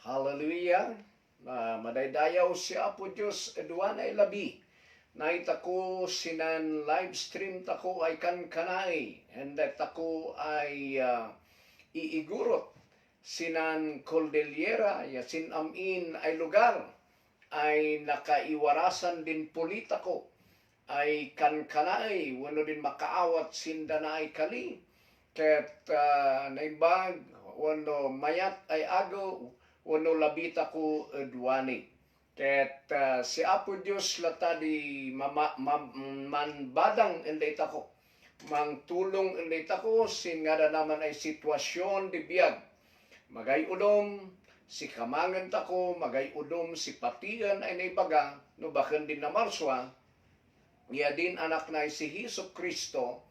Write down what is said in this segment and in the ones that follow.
Hallelujah. Madaydayaw si Apo Diyos eduan ay labi. Naitako sinan live stream tako ay kankanay. And that tako ay iigurot sinan Cordillera ya sinamin ay lugar ay nakaiwarasan din polita ko ay kankanay wano din makaawat sinda na ay kali ket naibag wano mayat ay agaw wano labita ko edwani ket si Apo Dios latadi manbadang endita ko mang tulong endita ko sin nga naman ay sitwasyon di biyag magay udom si kamangan tako magay udom si patian ay naibaga no baken din na marswa ya din anak na si Hesus Kristo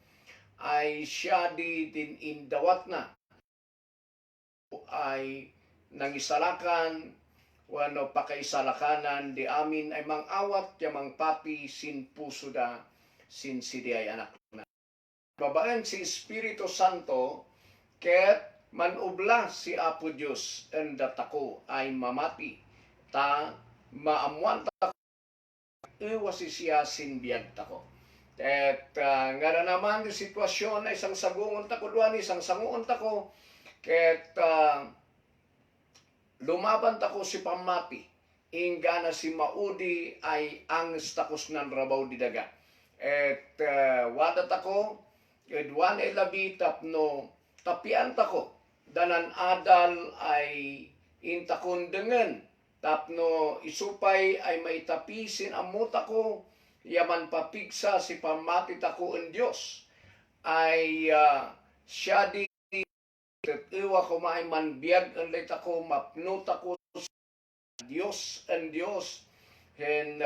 ay siya din indawat na ay nangisalakan wano pakaisalakanan di amin ay mangawat ya mangpapi sin puso da sin sidi ay anak na babaan si Espiritu Santo ket manubla si Apo Dios enda tako ay mamati ta maamuan ta iwas siya sin biyag tako. At nga na naman yung sitwasyon ay isang sagungon tako duan isang sanguon tako ket lumaban tako si pamati ingga na si maudi ay anges takos nan rabaw di daga. Et wada tako duan ay labi tapno tapian tako danan adal ay intakon dengan tapno isupay ay maitapisin amuta ko yaman papigsa si pamati tako en Dios ay siya di iwa ko maay manbiag en leta ko mapno tako Dios en Dios hen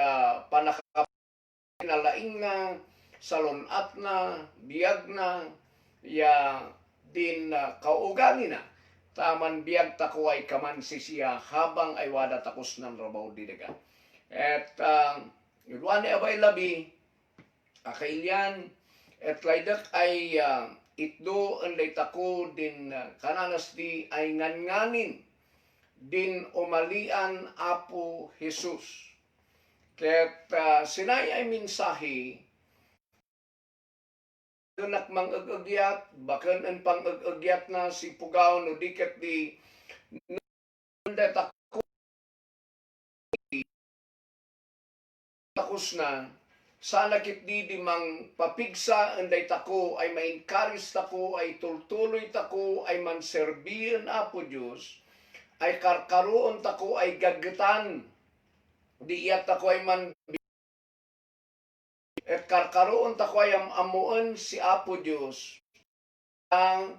panakapinalaing na salonat na biag na ya din kaugali na taman biag tako ay kaman siya habang ay wada takos ng rabaw didaga. At yuluan ay abay labi, akailyan, at laydak ay itdo ang laytako din kananas di ay nganganin din umalian Apo Jesus. Ket sinay ay minsahi nak mang-ag-agyat, bakan ang pang-ag-agyat na si Pugaw no diket di takos na sana kit di mang papigsa anday tako ay ma-encourage tako ay tultuloy tako ay manserbihan Apo Diyos ay karkaroon tako ay gagatan di iyat tako ay man at karkaroon tako ay amuan si Apo Diyos ang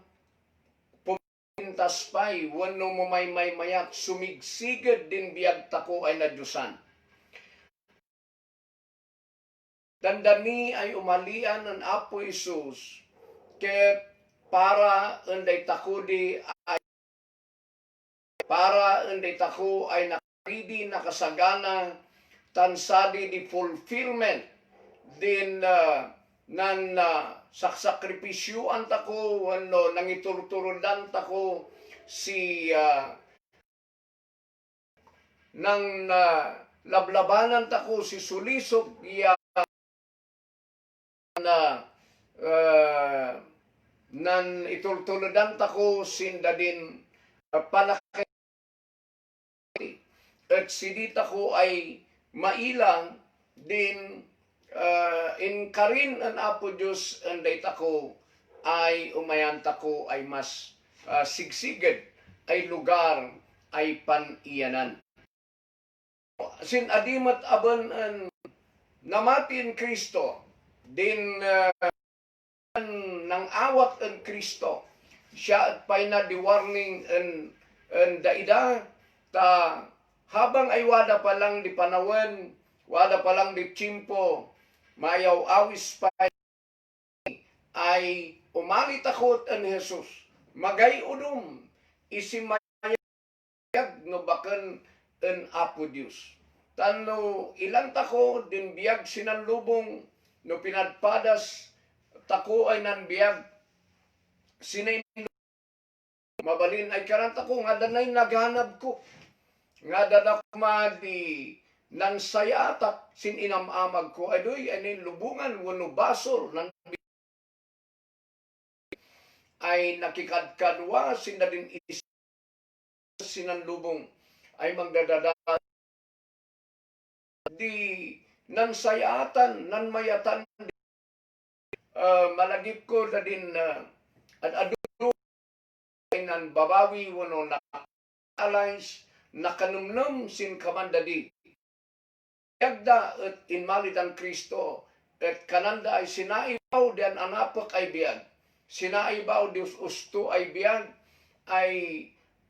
pumintas pa'y wano mo may mayat sumigsigad din biyag tako ay nadyusan. Dandami ay umalian ng Apo Isus ket para enday tako di ay para enday tako ay nakaridi nakasagana tansadi di fulfillment din nan saksakripisyuan tako wano nangiturturudan tako si nang lablabanan tako si sulisog ya na nan iturturudan tako sinda din panakit at sidita ko ay mailang din inkarin ang Apo Diyos ang dayta ko ay umayanta ko ay mas sigsigad ay lugar ay paniyanan. Sin adimat aban ang namatin Kristo din nang awat ang Kristo siya at pay na di warning ang daida ta habang ay wada pa lang di panawan wada pa lang di tsimpo mayaw awis pa ay umali takot ang Jesus. Magay udom isimayag no bakan ang Apo Diyos. Tano ilang tako din biyag sinanlubong no pinadpadas tako ay nanbiyag sinay mabalin ay karanta ko nga danay naghanap ko nga dadakma di nan sayatak sin inamamag ko adoy anin lubungan wano basol nan ay nakikadkadwa sinadin sinanlubong ay magdadada di nan sayatan nan mayatan malagip ko na din at nan babawi wano na allies nakanumnum sin kamandadi yagda at inmalitan Kristo at kananda ay sinaibaw diyan anapak ay biyag sinaibaw Diyos usto ay biyag ay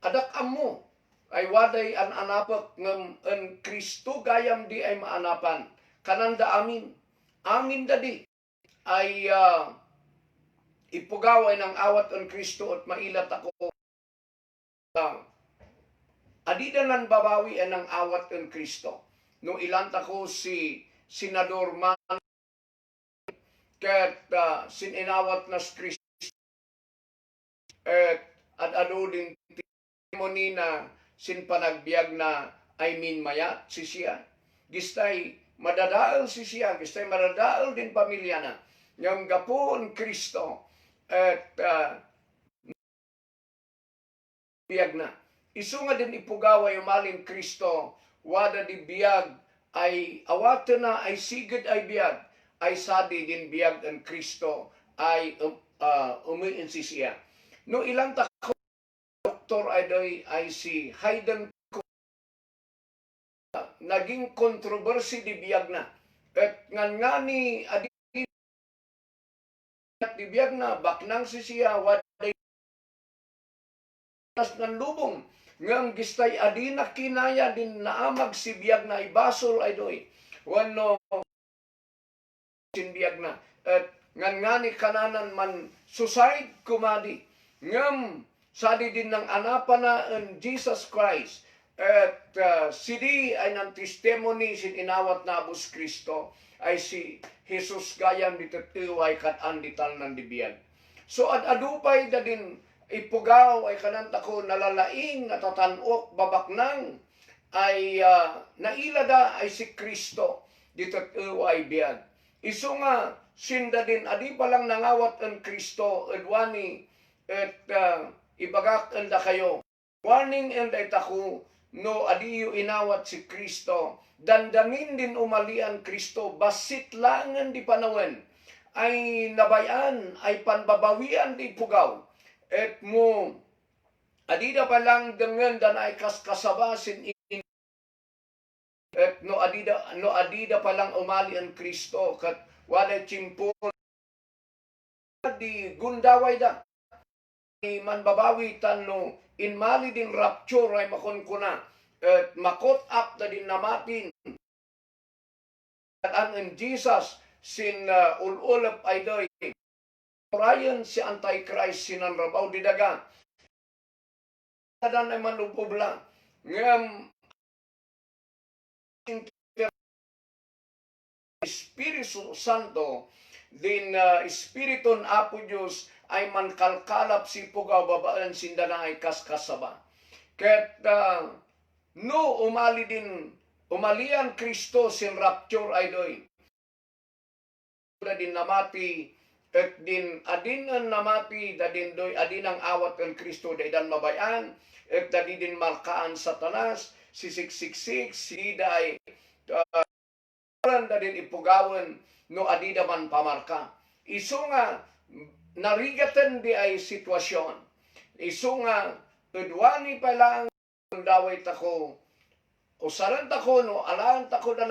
adak amo ay waday an anapak ngem en Kristo gayam di ay maanapan kananda amin dadi ay ipugaway ng awat en Kristo at mailat ako adida nan babawi ang awat en Kristo no ilanta ko si Senador Man ket sininawat nas Kristo at ano din testimony na sin panagbiag na I mean mayat si siya gistay madadaal si siya gistay madadaal din pamilya na ngam gapon Kristo at biag na isu nga din ipugawa yung maling Kristo wada di biag ay awatan na ay sigid ay biag ay sadi din biag ang Kristo ay umiin si siya no ilang tako doktor ay si Hayden naging kontrobersi di biyag na at ngani adi di biyag na baknang si siya waday nas ng lubong ngang gistay adi na kinaya din naamag si biyag na ibasol ay doy wano sin biyag na at ngani kananan man suicide kumadi ngam sadi din ng anapan na en Jesus Christ at sidi ay ng testimony sin inawat na abus Kristo ay si Jesus gayam ditatiway kat andital ng dibiyag. So adupay da din ipugaw ay kananta ko nalalaing natatanok babaknang ay nailada ay si Kristo ditatiway biyag. Isu nga sinda din adi palang nangawat ang Kristo edwani at ibagak anda kayo. Warning and itako no adiyo inawat si Kristo. Dandamin din umalian Kristo. Basit langan di panawen. Ay nabayan, ay panbabawian di pugaw. Et mo, adida pa lang dengan dan ay kaskasabasin in. Et no adida pa lang umalian Kristo. Kat walay chimpo di gundaway da. Manbabawi tanno inmali din rapture ay makonkuna at makot up na din namatin at ang Jesus sin ululap ay doy Ryan si Antichrist sinanrabaw di daga tadan ay manupubla ngam Espiritu Santo din Espiriton Apo Diyos ay mankalkalap si pugaw babaan sinda na ay kaskasaba. Ket no umalian Kristo sin rapture ay doy. Din namati at din adin ang namati dadin doy adin ang awat ng Kristo daydan mabayan at dadi din markaan Satanas si 666 si day dadin ipugawan no adida man pamarka. Isu nga narigatan di ay sitwasyon. Isu nga, tudwani pa lang daway tako. Usaran tako, no, alaan tako na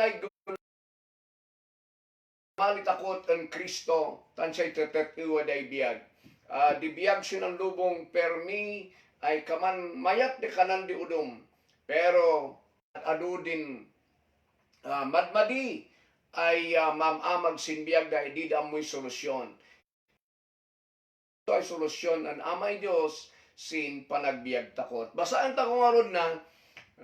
malit ako ang Kristo, tansay tetetiwa day biyag. Di biyag sinang lubong, permi, ay kaman mayat di kanan di udom. Pero, adu din, madmadi, ay mamamag sinbiyag day di damoy solusyon. Ito ay solusyon ang amay Diyos sin panagbiag takot. Basaan ta ko nga na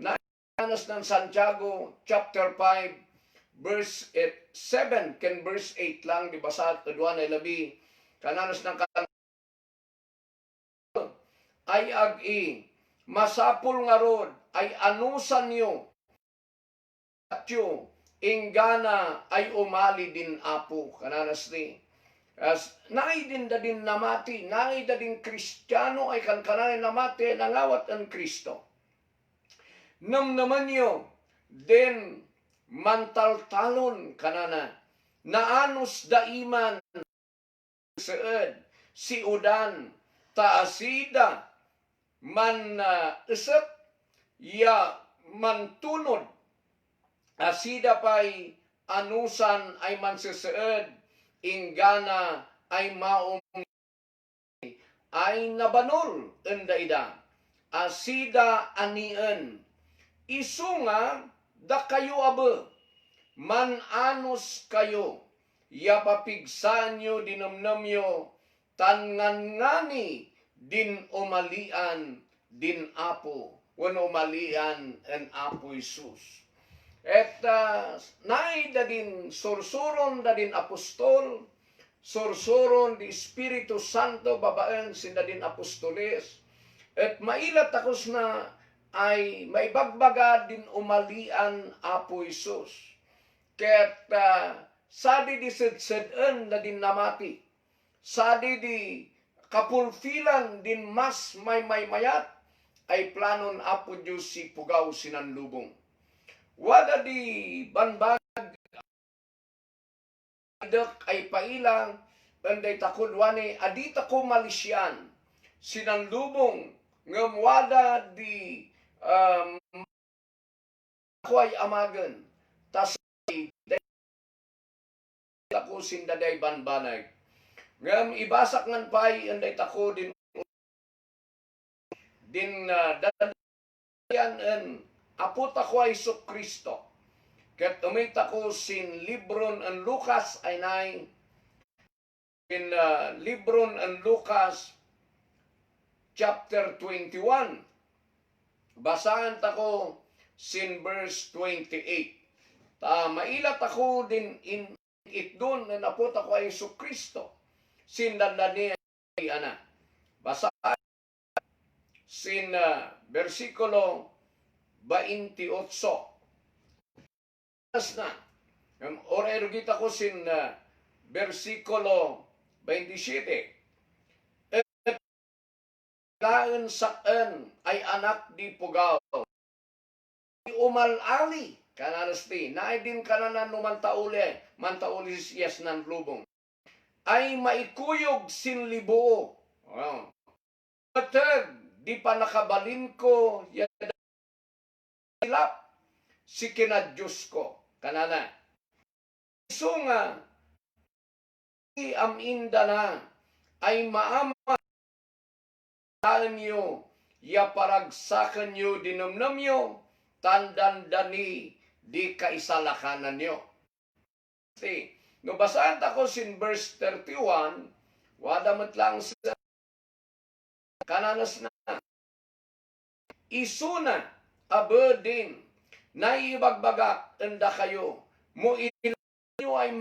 naanas ng Santiago chapter 5 verse 7 ken verse 8 lang di basa kadwa na labi kananas ng ay agi masapul nga rod ay anusan niyo at yung ingana ay umali din apo. Kananas ni. As naay din da din namati, naay da din Kristiyano ay kankanay namati, nangawat ang Kristo. Namnaman niyo, den mantaltalon kanana, naanos daiman seed, si udan, taasida, man isip, ya mantunod, asida pa'y anusan ay manseseed, ingana ay maum ay nabanol endaida, asida anien, isunga da kayo abe, man anos kayo, ya papigsan nyo dinamnamyo, tanngani din umalian din apo, wen umalian en apo Isus. Et naida din sursuron da din apostol, sursuron di Espiritu Santo babaen sinda din apostoles, et mailat takos na ay may bagbaga din umalian apo Isus. Ket sadi di sedseden na din namati, sadi di kapulfilan din mas may mayat, ay planon apo Diyos si pugaw sinanlubong. Wada di banbag ay pailang, banday takulwane, adita ko malisyan, sinanlubong, ngam wada di ako ay amagan, tas ako sindaday banbanay. Ngam ibasak ngan pay anday tako din dadayan en apot ako ay Isu Kristo. Ket umita ko sin libron en Lucas ay nay in libron en Lucas chapter 21. Basahan tako sin verse 28. Mailat ako din in itdon na napot ako ay Isu Kristo. Sindandani ana. Basahan sin versikulo 28. Na. Orero kita ko sin versikulo 27. Laen saan ay anak di pugaw. Umalali kanarasti. Naay din kananan no mantauli siyas ng lubong. Ay maikuyog sin libo. Matag di pa nakabalin ko silap si kinadyos ko. Kanana. Iso nga aminda na ay maama nyo, ya paragsakan nyo, dinamnam nyo, tandandani, di kaisalakanan nyo. See, no basahan ako sin verse 31, wadamat lang sa kananas na, isuna, abedin, naibagbagak, enda kayo, mo ilan nyo ay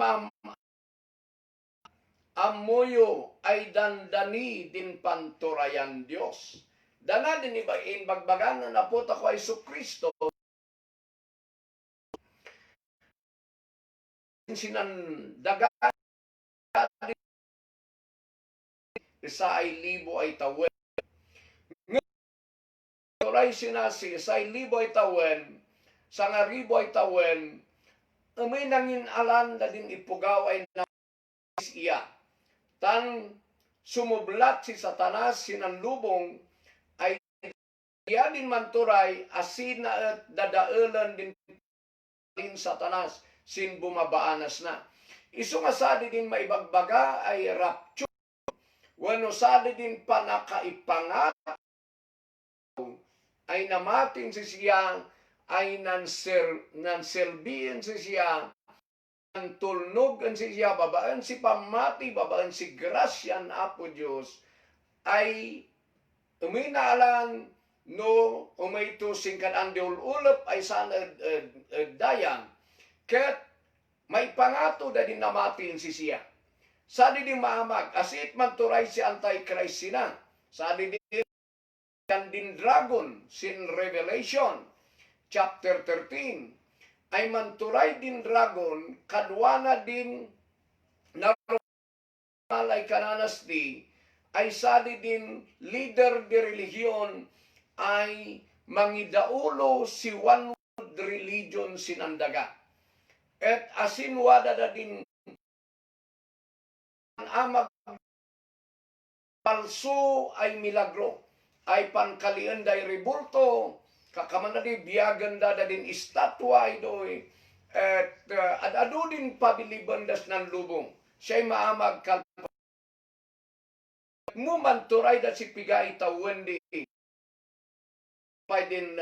amoyo ay dandani din panturayan Diyos. Dana din ibain bagbagan na napot ako ay Isu Kristo. Sinandagan isa ay libo ay tawen. Turay sinasi isa ay libo ay tawen. Sa nga ribo ay tawen. May nangin alan na din ipugaw ay iya. Tan sumublat si Satanas sinanlubong ay din manturay asin na at dadaelan din Satanas sin bumabaanas na. Isu nga sadi din maibagbaga ay rapture. Wano sadi din panakaipangat ay namatin si siya ay nanselbihin si siya ang tulnog ang siya, babaan si pamati, babaan si grasyan apo Diyos, ay uminalan no umay tusing kan ang diululop ay sana dayang. Ket may pangato da din namatin si siya. Sadi din maamag, asit man turay si Antichrist sina. Sadi din yan din dragon sin Revelation chapter 13 ay manturay din dragon kadwana din narumalay kananas di ay sadi din leader de religion ay mangidaulo si one world religion sinandaga. Et asin wada da din amag palso ay milagro ay pankalian day rebulto kakamana di biyagan da din estatwa idoy at adado din pabilibandas ng lubong siya'y maamag kalpa mo manturay da si pigay tawen di pa din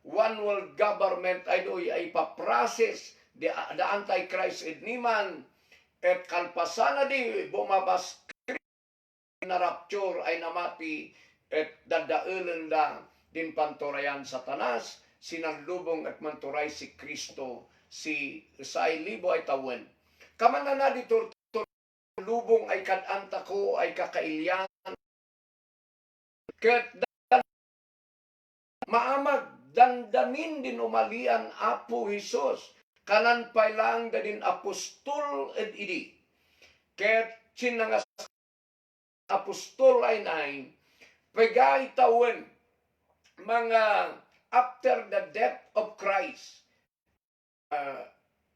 one world government idoy ay paprocess the antichrist edniman at kalpasana di bumabas na rapture ay namati at dadaulan da din panturayan satanas sinanlubong at manturay si Kristo si say libo ay tawen kamana na dito lubong ay kadanta ko ay kakailyan ket maamag dandanin din umalian Apo Hesus kanan pailang da din apostol ed idi ket sinangas apostol ay nay pagay tawen mga after the death of Christ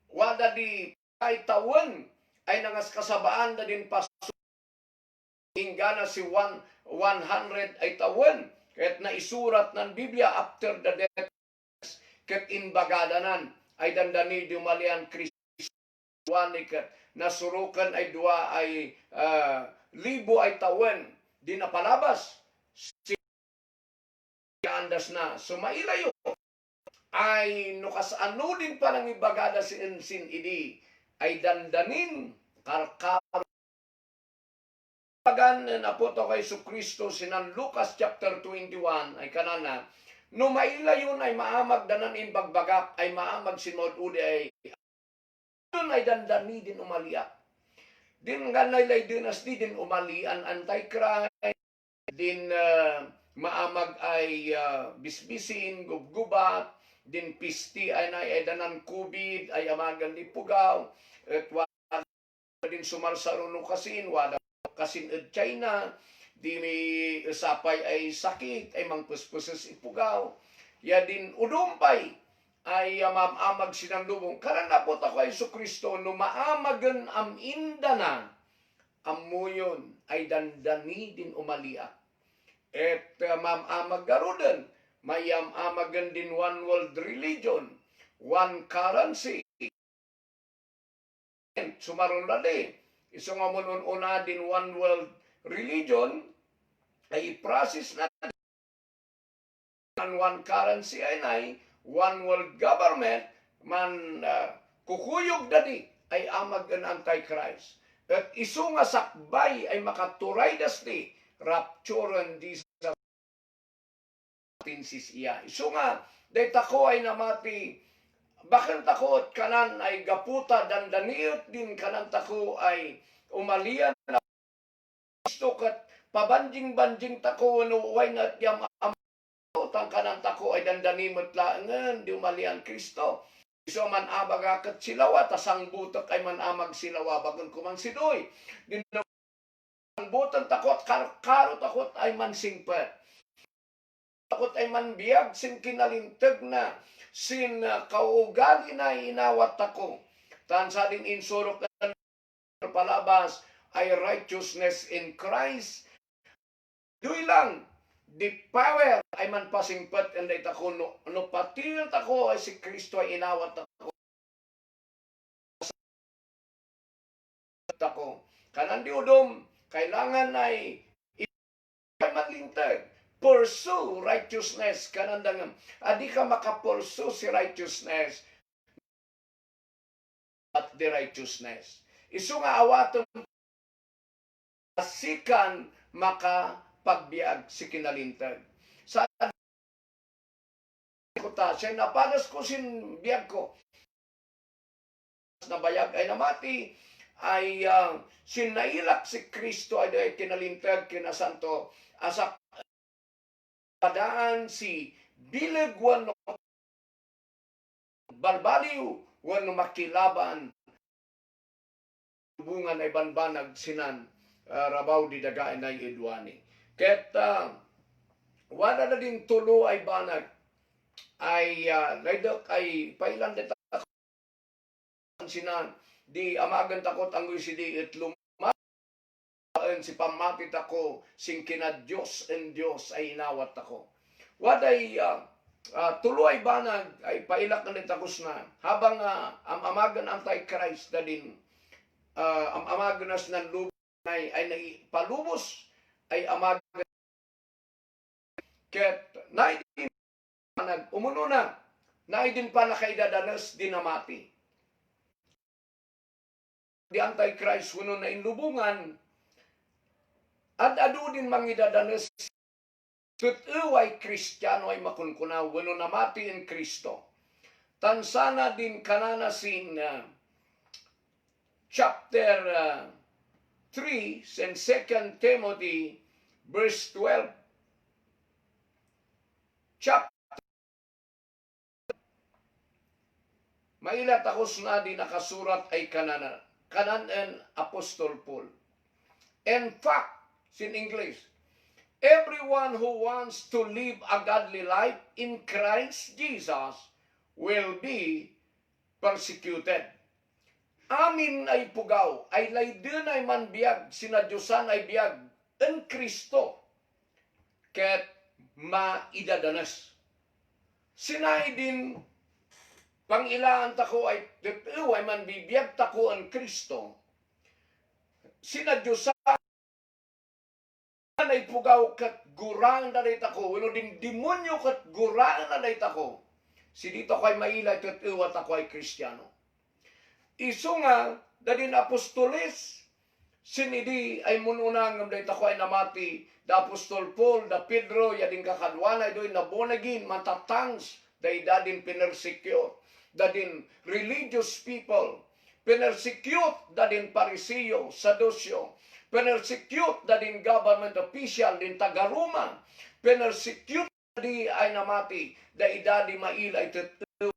wada di ay tawen ay nangas kasabaan da din pastor hingga na si 100 ay tawen ket naisurat ng Biblia after the death ket inbagadanan ay dandani dumalian Kristo ket nasurukan ay dua ay libo ay tawen di napalabas si andas na sumailayo ay nukasano din parang ibagada sin idi ay dandanin karkar pagan na po to kay Kristo sinan Lucas chapter 21 ay kanana no mailayon ay maamag danan imbagbagak ay maamag sinod udi ay yun ay dandani din umaliak din ganay lay dynasty din umalian antichrist din maamag ay bisbisin gubgubat din pisti ay danan kubid ay amagan di pugaw at wala din sumarsaruno kasin wala kasin ed China di may sapay ay sakit ay mangpuspuses ipugaw ya din udumpay ay mamamag sinanlubong karan na po ako ay Kristo no maamagan am indana amuyon ay dandani din umalia et mamamag garudan mayam amagan din one world religion one currency sumaron lali iso nga una din one world religion ay process na one currency ay nay one world government man kukuyog dadi ay amag an antichrist at iso nga sakbay ay makaturay dasti rapturen di sa tinsis iya iso nga dayta ko ay namati bakit takot kanan ay gaputa dandaniot din kanan tako ay umalian na gusto kat pabanjing-banjing tako no way nga yam tang kanan tako ay dandanimot laangan di umalian Kristo iso man abagakat silawa tasang butok ay man amag silawa bagon kumang sidoy din ang buton takot karo takot ay man singpet takot ay man biyag sin kinalintag na sin kaugali na inawat ako tan sa din insurok na palabas ay righteousness in Christ doy lang the power ay man pasingpet and day tako no patil tako ay si Kristo ay inawat tako kanan di udom kailangan ay manlintag pursue righteousness kanan dangan adi ka makapursue si righteousness at the righteousness isu nga awaton asikan makapagbiag si kinalintag sa kuta siya napanas ko sin biag ko nabayag ay namati ay sinailak si Kristo ay kinalintag kinasanto asak padaan si bileg wano balbaliw wano makilaban hubungan ay banbanag sinan rabaw di dagain ay idwani. Ket wala na din tulo ay banag ay laydok ay pailan dita sinan di amagan takot ang si di itlum si pamatit ako sing kina Diyos and Diyos ay inawat ako. Waday tuloy banag ay pailak na nitakos na habang amagan anti-Christ na din amagan nas ng lubos ay naipalubos ay amagan ket naidin banag umuno na naidin pa na kaidadanas dinamati. Di anti-Christ wano na inlubungan at adu din mangidadanas tutuway Kristiyano ay makunkunaw wano namati in Kristo. Tansana din kananasin chapter 3 and 2 Timothy verse 12. Mailat ako na din nakasurat ay kanan Apostol Paul. In fact, in English, everyone who wants to live a godly life in Christ Jesus will be persecuted. Amin ay pugaw, ay laydun ay manbiyag, sinadyosan ay biyag, en Kristo, ket maidadanas. Sinay din, pangilaan tako ay tituw ay manbibiyag tako en Kristo, sinadyosan ay pugaw kat guraan na dayta ko, wano din demonyo kat guraan na dayta ko. Si dito ko ay mailay tituw at ako ay Kristiyano. Iso nga, dadin apostoles, sinidi ay mununang ng dayta ko ay namati, da Apostol Paul, da Pedro, yading kakadwana, doy na bonagin, matatangs, day dadin pinersecute, dadin religious people, pinersecute, dadin Pariseo, Sadusyo, pinersecute, dadin government official, din taga-Roma, pinersecute, di ay namati, da idadi mailay tituw.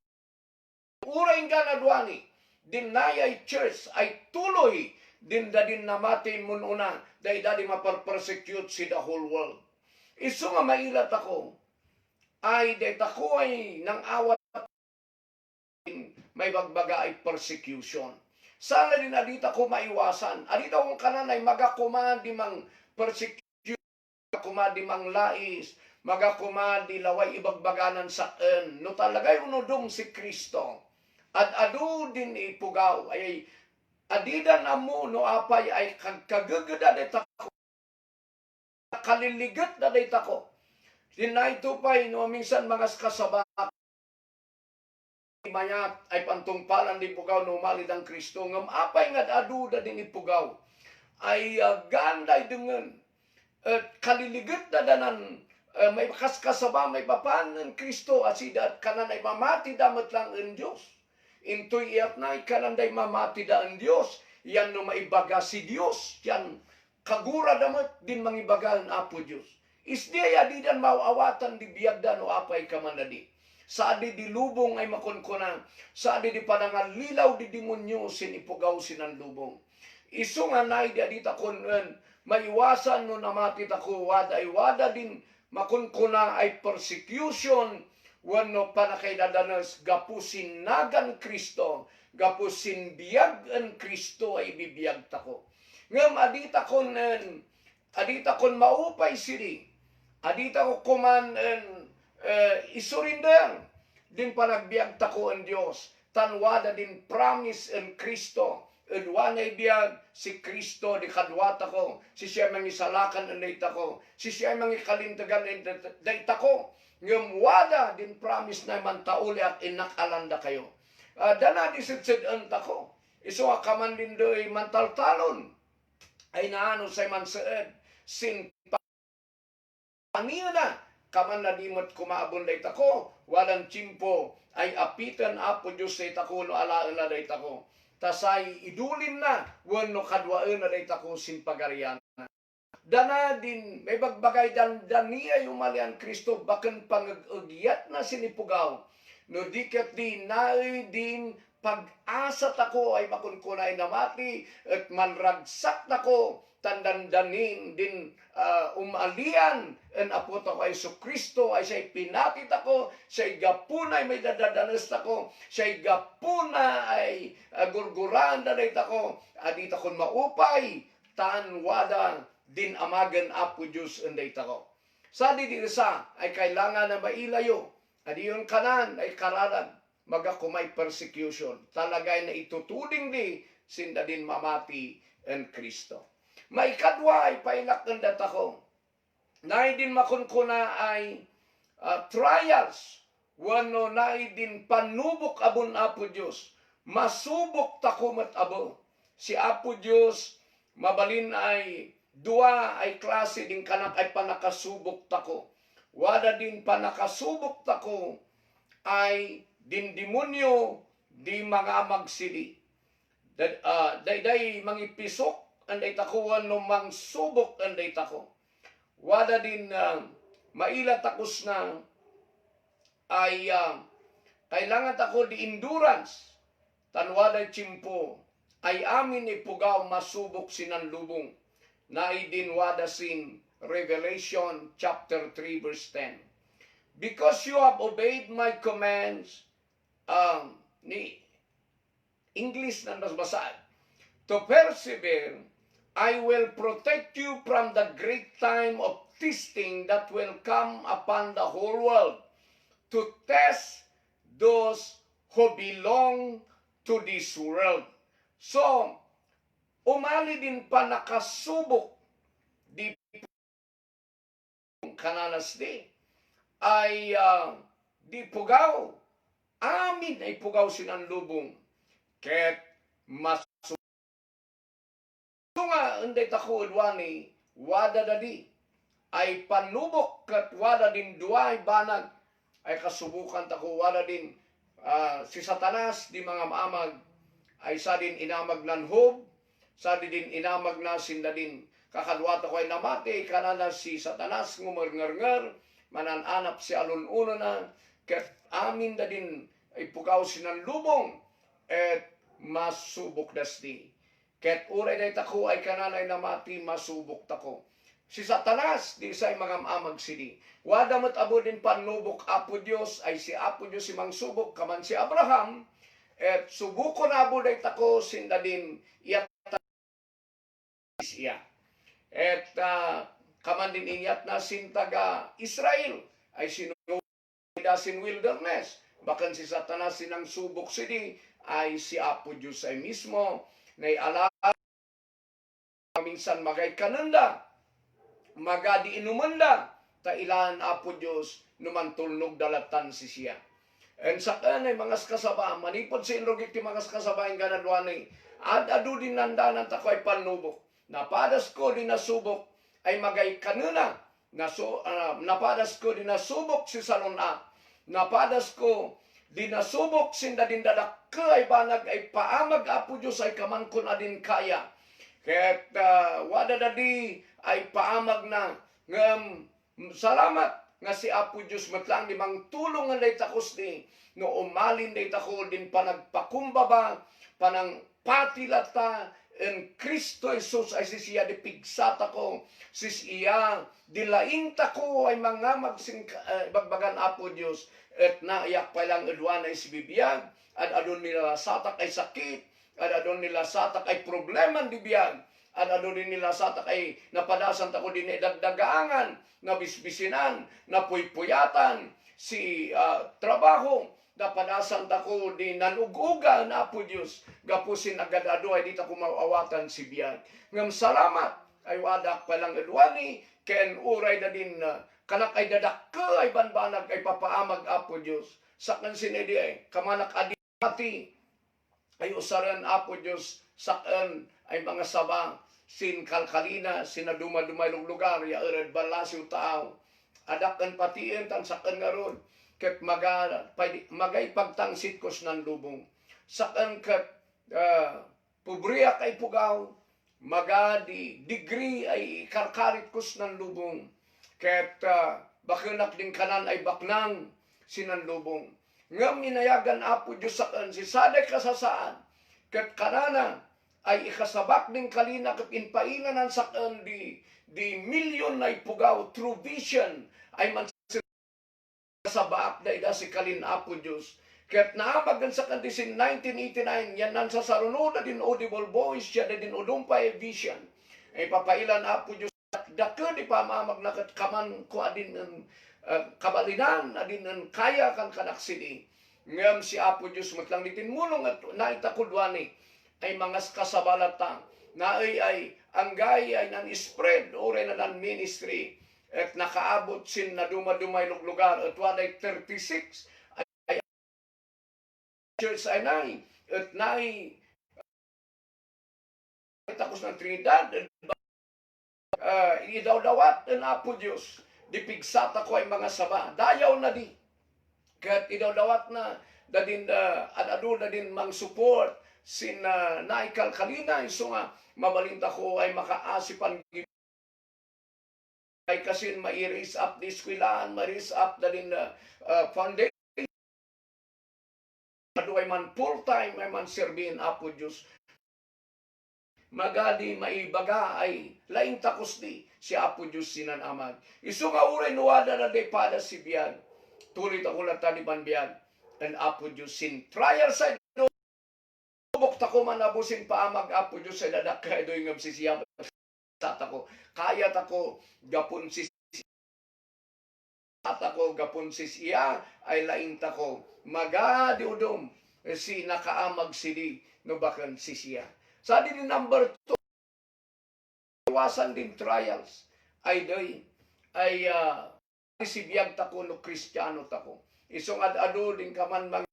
Uray nga nadwani, dinayay church ay tuloy din dadin namatin mununa dahil dadi maparpersecute si the whole world. Iso nga mailat ako ay dahil ako ay nang awat may bagbaga ay persecution. Sana din adita ko maiwasan. Adita kong kanan ay magakumandi mang persecution, magakumandi mang lais, magakumandi laway ibagbaganan sa no talagay unudong si Kristo. At adu din ipugaw ay adidan amo no apay ay kagagada deta ko kaliligat na deta ko dinay tupay no minsan mga kasaba mayat ay pantungpalan di pugaw no malid ang Kristo ngam apay nga adu da din ipugaw ay ganday dengan kaliligat na danan may kasaba may papan ng Kristo asidat kanan ay mamati damat lang ang Diyos. Intoy iat na ikalanday mamati da ang Diyos. Yan no maibaga si Diyos. Yan kagura damat din mangibaga ang Apo Diyos. Isdi ay adidan mawawatan di biyagda no apay kamanadi. Sa adi di lubong ay makunkunan. Sa adi di panangalilaw di demonyo sinipugaw sinan lubong. Iso nga na di adita kunan maiwasan no namati tako wada ay wada din makunkuna ay persecution. Wano panakaidadanas gapusin nagan Kristo, gapusin biyag ang Kristo ay bibiyag tako. Ngam adita kon maupay siri, adita ko kuman isurinder, din panagbiag tako ang Diyos, tanwada din promise ang Kristo, udwanay biyag si Kristo di kadwata ko, si siya mangisalakan ang dayta ko, si siya mangikalintagan ang dayta ko, ngam wada din promise na mantauli at inakalanda kayo. Dana di sitsid tako. Iso akaman din do'y mantaltalon. Ay naano say mansaed. Sin paniyo na. Kaman na dimot kumaabon day tako. Walang chimpo ay apitan apo Diyos say tako no alaan na day tako. Tasay idulin na. Wano kadwaan na day tako sin pagarian. dana din may bagbagay dan niya yung malian Kristo baken pangagyat na sinipugaw no diket di naay din pag-asa tako ay makunkunay na mati at manragsak tako tandandanin din umalian en apo tako ay Kristo ay siya'y pinatit ako, siya'y gapuna ay may dadadanas ako, siya'y gapuna ay gurguran dadayt ako, adit akong maupay tanwada din amagan apo Diyos endayt ako. Sa di sa ay kailangan na mailayo, adi yung kanan ay karalan, magakumay persecution. Talagay na itutuding di, sinda din mamati en Kristo. May kadwa ay pailak ng datako. Naay din makunkuna ay trials. Wano naay din panubok abon Apo Diyos. Masubok takumat abo. Si Apo Diyos, mabalin ay dua ay klase din kanak ay panakasubok tako. Wada din panakasubok tako ay din demonyo di mga magsili. Day mangipisok anday takuan no mangsubok anday tako. Wada din maila takos na ay kailangan tako di endurance. Tanwada chimpo ay amin ipugaw masubok sinanlubong. Naay din wada sin Revelation chapter 3 verse 10. Because you have obeyed my commands, ni English na nasbasaan, to persevere, I will protect you from the great time of testing that will come upon the whole world to test those who belong to this world. So, umali din pa nakasubok di kananas di ay di pugaw. Amin ay pugaw sinanlubong. Ket masubok nga unday tako udwani wada dadi ay panubok ket wada din duay banag ay kasubukan tako wada din si Satanas di mga maamag ay sa din inamag nanhob, sa din inamag na sinda din kakadwata ko ay namati kanana si Satanas ngumarngar manananap si alun-uno na ket amin da din ay pugaw sinanlubong et masubok dasdi. Ket uray day tako ay kanalay namati masubok tako. Si Satanas di say magamamag sidi. Wada met abo din panubok Apo Dios ay si Apo Dios si mangsubok kaman si Abraham et subuko na abo day tako sinda din iyat siya. Et kaman din inyat na sintaga Israel ay sinuda sin wilderness. Bakan si Satanas sinang subok sidi ay si Apo Diyos ay mismo na ala minsan magay kananda magadi inumanda ta ilan Apo Diyos numantulnog dalatan si siya. En sa kanay mga kasaba manipod sa inrogit ti mga kasaba ang ganadwani adu din nandanan ta ko'y panubok. Napadas ko din nasubok ay magay kanuna. Napadas ko din nasubok si Salona. Napadas ko din nasubok sinda din dadak ay banag ay paamag Apo Diyos ay kamangkon adin kaya. Ket wada dadi ay paamag na ngam salamat nga si Apo Diyos matlang limang tulong nga day takos ni no umalin day tako din panagpakumbaba panang patilata en Kristo Jesus ay siya di pigsata ko sis iya dilainta ko ay mga bagbagan Apo Diyos et naiyak pa lang edwan ay si bibiyag at adon nila satak ay sakit at adon nila satak ay problema di biyag at adon nila satak ay napadasan tako din ay dagdagangan nabisbisinan napuypuyatan si trabaho napadasan tako di nanuguga na Apo Diyos gapusin agadado ay di tako mawawatan si biyag ngam salamat ay wadak palang edwani ken uray na din kanak ay dadakka ay banbanag ay papaamag Apo Diyos sakan sinedi ay kamanak adimati ay usaran Apo Diyos sakan ay mga sabang sin kalkalina sinaduma-dumay lugar ya ered balasiw tao adakan patiin tan sakan ngaron ket magay pagtangsit kos nan lubong sakan ket pubriya kay pugaw magadi degree ay karkarit kus ng lubong. Ket bakenak din kanan ay baknang sinanlubong. Ngam minayagan Apo Diyos sa si saday kasasaan. Ket kanana ay ikasabak din kalina ket inpailan ang sakan di milyon na ipugaw through vision ay man sa baak da ida si kalin Apo Diyos. Ket naamagan sa kandisin 1989, yan nan sa sarunod na din audible voice, siya na din udumpay vision. Ay papailan Apo Diyos, dake di pamamag na kat kaman ko adin ng kabalinan, adin ng kaya kan kanaksini. Ngam si Apo Diyos matlang nitin mulong at naitakudwani ay mga kasabalatang na ay anggay ay nan spread o rin na nan ministry at nakaabot sin na dumadumay lugar at waday 36 ay church ay nai at nai tapos ng Trinidad idaw-dawat ng Apo Diyos dipigsat ako ay mga saba dayaw na di kat idaw-dawat na dadin adado na din mang support sin naikal kalina iso nga mabalinta ko ay makaasipan ay kasi ma-raise up di eskwelahan, ma-raise up dalin foundation. Maduay man full-time ay man serbihin Apo Diyos. Magadi maibaga ay laing takos di si Apo Diyos sinan amag. Iso nga uray nuwada na de pada si biyag. Tulit ako lang taliban biyag. And Apo Diyos sin trial sa buk tako man abusin pa amag Apo Diyos sa dadak kaya doy ngam sisiyam tako kaya tako gapon sis atako gapon sis iya ay lain tako magadi udom si nakaamag sidi no bakan sisiya sa din number 2 iwasan din trials ay doy ay si biyag tako no Kristiyano tako isong ad-ado din kaman mang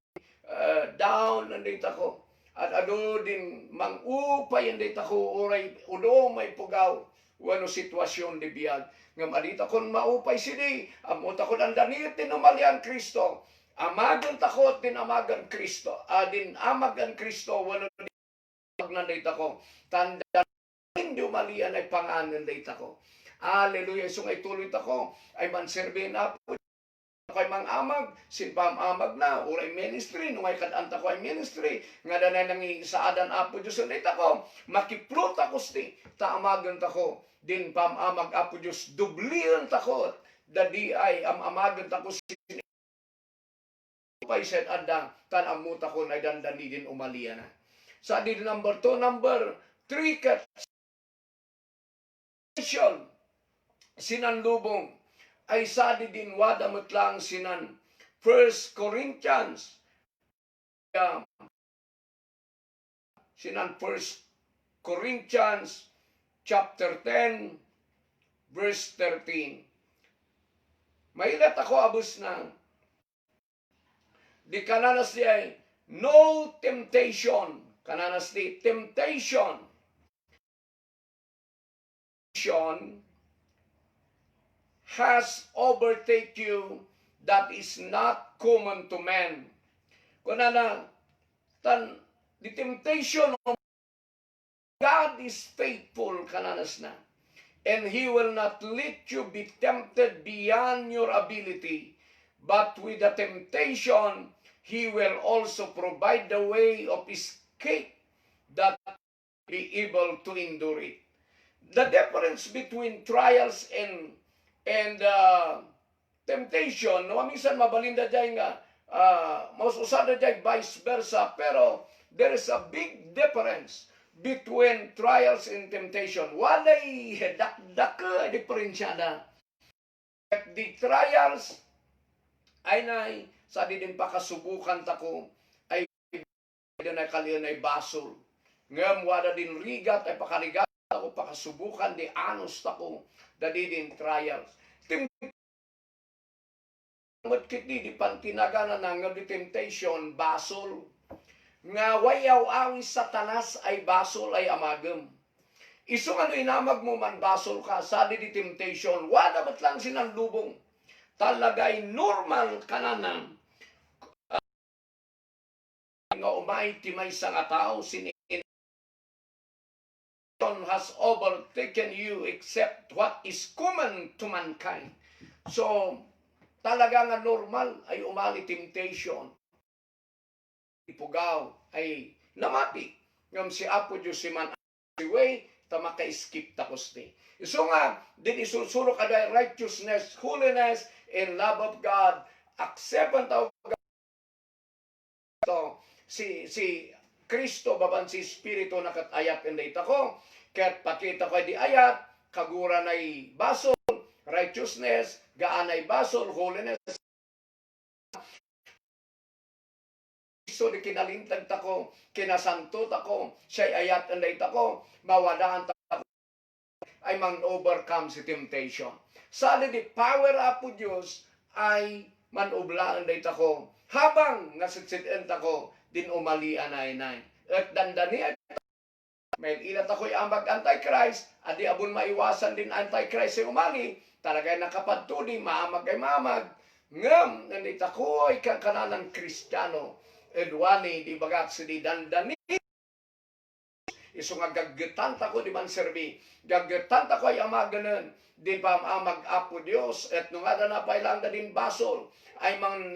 down nandito tako at ado din mangupay hindi tako oray udo may pugaw wano sitwasyon di biyag ngam adita kon maupay sidi amo tako ang danit din umalian Kristo amagan takot din amagan Kristo adin amagan Kristo wano din nandito ko tanda hindi umalian ay panganan dito ko hallelujah isong ay tuloy tako ay manserbe na po kay mang amag, sinpam amag na, uray ministry, nung ay kadanta ko ay ministry, nga danay nang isaadan Apo Diyos, nita ko, makiprot ako sti, taamagan tako, din pam amag Apo Diyos, dublian tako, dadi ay amagan tako, pay set adang, tanamut ako, na dandani din umalian na. Sa din number 2, number 3, kat, sinanlubong, ay sadi din wada matlang sinan 1 Corinthians sinan 1 Corinthians chapter 10 verse 13 mailat ako abus na di kananas di ay no temptation kananas di temptation has overtake you that is not common to men. Kunana, the temptation of God is faithful, kananas na. And He will not let you be tempted beyond your ability. But with the temptation, He will also provide the way of escape that be able to endure it. The difference between trials and temptation, no, minsan mabalinda dyan nga, mas usada dyan vice versa, pero there is a big difference between trials and temptation. Walay dakdaka diferensyada. The trials ay nay, sa din pakasubukan tako, ay din ay kalian ay basol. Ngam wada din rigat ay pakaligat ako pakasubukan di anos tako dadi din trials. Timot kiti di pantinagana na nga di temptation basol. Nga wayaw ang satanas ay basol ay amagem. Iso ano inamag mo man basol ka sa di temptation. Wala ba't lang sinanlubong. Talagay normal kananan. Nga umay timay sa nga tao temptation has overtaken you except what is common to mankind. So, talaga nga normal ay umali temptation. Ipugaw ay namati. Ngam si Apo Diyos si man si way, tama ka-skip takos ni. So nga, din isusulok ada righteousness, holiness, and love of God. Accept ang tawag ito. Si Kristo baban si Espiritu nakatayap in data ko. Kat pakita ko di ayat, kagura na'y basol, righteousness, gaan ay basol, holiness. So di kinalintag tako, kinasanto tako, siya'y ayat and data ko, mawadaan tako, ay man-overcome si temptation. Sali di power up po Diyos ay manublaan data ko, habang nasitsidin tako, din umalian ay nay. At dandani ay may ilat ako'y amag antichrist, at di abun maiwasan din antichrist ay umali, talagay nakapadtuli, maamag ay maamag, ngam, nandita ko ay kakananan Kristiyano, edwani, di bagat si di dandani, iso nga gagetan tako di man serbi, gagetan tako ay amaganan, din pa amag Apo Diyos, at nung ada na pailang na din basol, ay man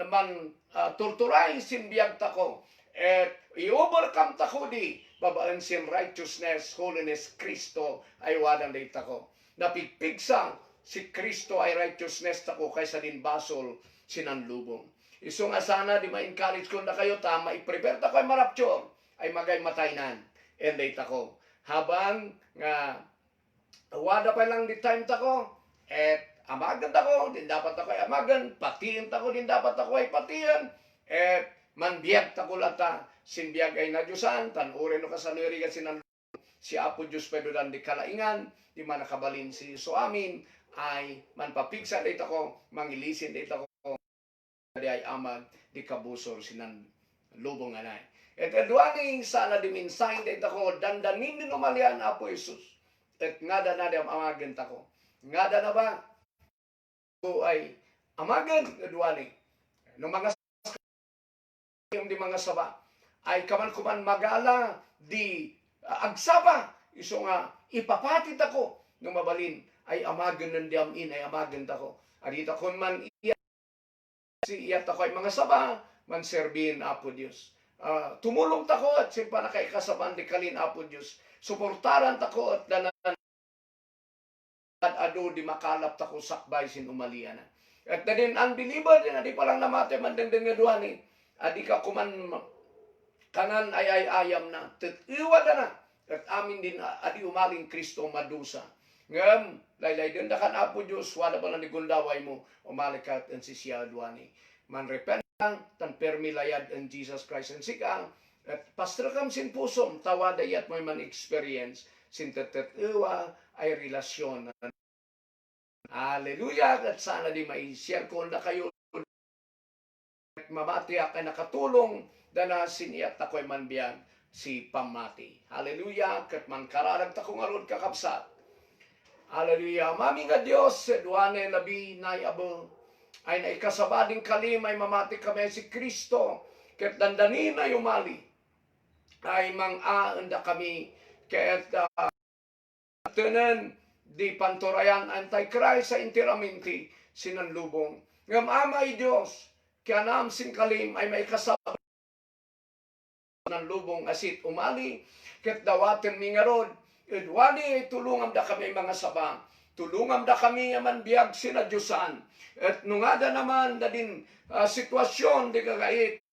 torturay sinbiyag tako, at i-overcome tako di, babaan sin righteousness, holiness, Kristo ay wadang dita ko. Napigpigsang si Kristo ay righteousness tako kaysa din basol sinanlubong. Iso nga sana di ma-encourage ko na kayo tama, i-prepare tako ay marapture, ay magay mataynan. And dita ko. Habang nga wada pa lang di time tako, at amagan tako, din dapat ako ay amagan, patiyan tako, din dapat ako ay patiyan, at manbiyag tako lata, sinbiyag ay nadyusan, tanurin no kasanuiri ka sinan, si Apo Diyos pedo dan di kalaingan, di man nakabalin si so amin, ay manpapigsa dito ko, mangilisin dito ko, di ay amag, di kabusor sinan lubong anay. At edwaning sana di minsahin dito ko, dandanin din umalian Apo Jesus, at ngada na di amagan tako. Ngada na ba? O ay amagan edwaning. Nung mga yung di mga saba, ay kaman kuman magala, di agsaba, iso nga ipapatid ako, nung mabalin, ay amagan ng diamin, ay amagan tako. Adita kun man iyat ako ay mga saba, man serbin Apo Diyos. Tumulong tako at simpa na kay kasaban di kalin Apo Diyos. Suportaran tako at danan at ado di makalap tako sakbay sin umalian. At na din unbeliever din, di palang namate man din nga adi ka kuman kanan ay ayam na, iwada na, at amin din adi umaling Kristo madusa. Ngam, laylay din dakan Apo Diyos, wala pa lang ni gundaway mo, umalikat ang sisiya duwani. Man repent lang, tan permilayad ang Jesus Christ ang sikang, at pastrakam sin pusom, tawadayat mo man experience, sin iwa ay relasyon. Hallelujah, at sana di mai-share ko na kayo, mamati ay nakatulong dana siniyat ako'y manbiyag si pamati. Hallelujah, kat man kararag takong arod kakapsat. Hallelujah, mami nga Diyos, duwane labi na abo, ay naikasabading kalim ay mamati kami si Kristo, kat dandanin na yumali, ay mang-aanda kami, kat tunan di panturayan antichrist sa interaminti sinanlubong. Ngam amay Diyos, kaya naam sing kalim ay may kasama ng lubong asit umali, ket dawaten mi nga rod, edwani tulungam da kami mga sabang, tulungam da kami man biyag sina Diyosan, at nungada naman da din sitwasyon di kagait,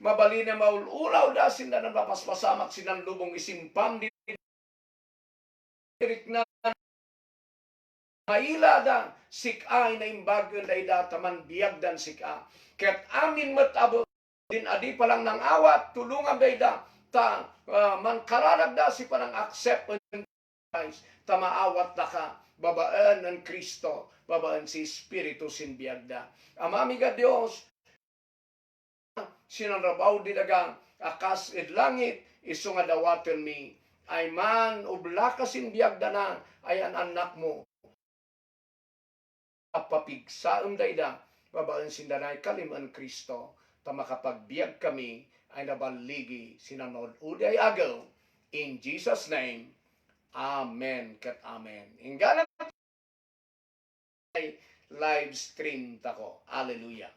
mabali na maululaw da sinda ng papaspasamak sinan lubong isimpam di na maila da sikay na imbagan da idataman biyag dan sika. Ket amin matabo din adi pa lang ng awat, tulungan da ida, ta man kararag da si panang accept ng Christ, ta maawat da ka, babaan ng Kristo, babaan si Espiritu sinbiyag da. Amami ga Diyos, sinarabaw di dagang akas id langit, iso nga dawaten mi, ay man ubla ka sinbiyag da na, ay an anak mo, papigsaon da ida, babaan sindanay kaliman Kristo, ta makapagbiag kami ay nabaligi sinanod uday agaw In Jesus' name, Amen kat Amen. Inggalan live stream tako. Hallelujah.